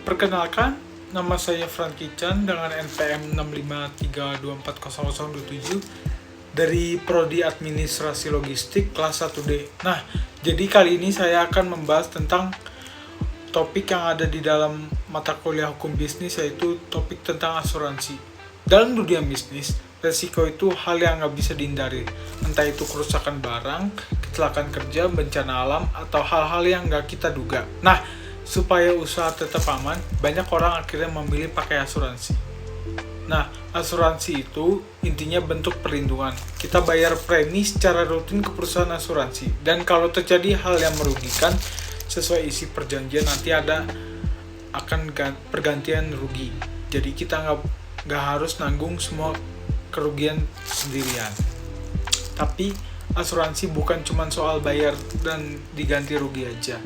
Perkenalkan, nama saya Franky Chan dengan NPM 653240027 dari Prodi Administrasi Logistik kelas 1D. Nah, jadi kali ini saya akan membahas tentang topik yang ada di dalam mata kuliah hukum bisnis, yaitu topik tentang asuransi. Dalam dunia bisnis, resiko itu hal yang nggak bisa dihindari, entah itu kerusakan barang, kecelakaan kerja, bencana alam, atau hal-hal yang nggak kita duga. Nah, supaya usaha tetap aman, banyak orang akhirnya memilih pakai asuransi. Nah, asuransi itu intinya bentuk perlindungan. Kita bayar premi secara rutin ke perusahaan asuransi. Dan kalau terjadi hal yang merugikan, sesuai isi perjanjian nanti akan pergantian rugi. Jadi kita nggak harus nanggung semua kerugian sendirian. Tapi asuransi bukan cuma soal bayar dan diganti rugi aja.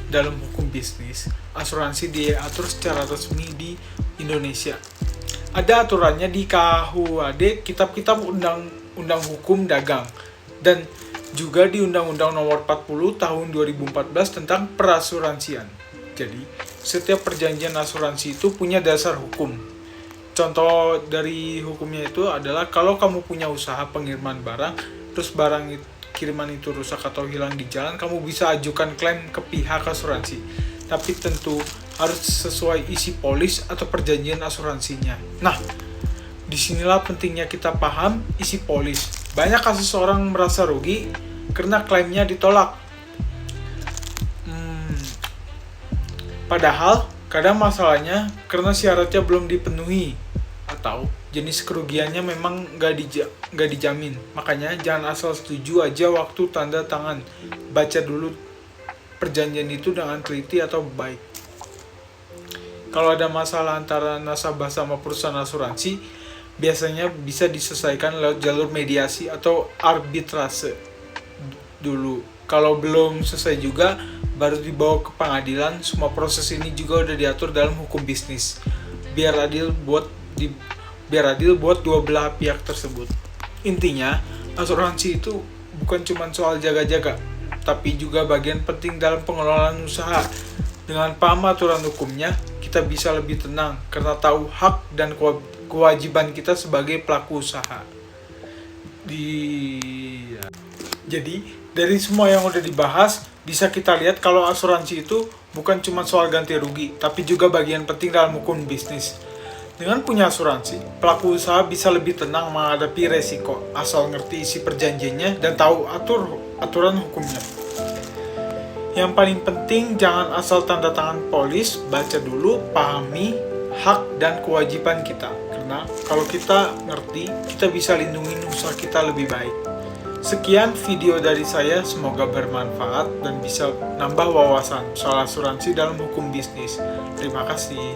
Dalam hukum bisnis, asuransi diatur secara resmi di Indonesia. Ada aturannya di KUHD, Kitab-Kitab Undang-Undang Hukum Dagang, dan juga di Undang-Undang Nomor 40 Tahun 2014 tentang perasuransian. Jadi, setiap perjanjian asuransi itu punya dasar hukum. Contoh dari hukumnya itu adalah kalau kamu punya usaha pengiriman barang, terus kiriman itu rusak atau hilang di jalan, kamu bisa ajukan klaim ke pihak asuransi. Tapi tentu harus sesuai isi polis atau perjanjian asuransinya. Nah, disinilah pentingnya kita paham isi polis. Banyak kasus orang merasa rugi karena klaimnya ditolak. Padahal kadang masalahnya karena syaratnya belum dipenuhi atau jenis kerugiannya memang nggak dijamin. Makanya jangan asal setuju aja waktu tanda tangan. Baca dulu perjanjian itu dengan teliti atau baik. Kalau ada masalah antara nasabah sama perusahaan asuransi, biasanya bisa diselesaikan lewat jalur mediasi atau arbitrase dulu. Kalau belum selesai juga, baru dibawa ke pengadilan. Semua proses ini juga udah diatur dalam hukum bisnis. Biar adil buat dua belah pihak tersebut. Intinya, asuransi itu bukan cuma soal jaga-jaga, tapi juga bagian penting dalam pengelolaan usaha. Dengan paham aturan hukumnya, kita bisa lebih tenang karena tahu hak dan kewajiban kita sebagai pelaku usaha. Jadi, dari semua yang udah dibahas, bisa kita lihat kalau asuransi itu bukan cuma soal ganti rugi, tapi juga bagian penting dalam hukum bisnis. Dengan punya asuransi, pelaku usaha bisa lebih tenang menghadapi resiko, asal ngerti isi perjanjiannya dan tahu aturan hukumnya. Yang paling penting, jangan asal tanda tangan polis, baca dulu, pahami hak dan kewajiban kita. Karena kalau kita ngerti, kita bisa lindungi usaha kita lebih baik. Sekian video dari saya, semoga bermanfaat dan bisa nambah wawasan soal asuransi dalam hukum bisnis. Terima kasih.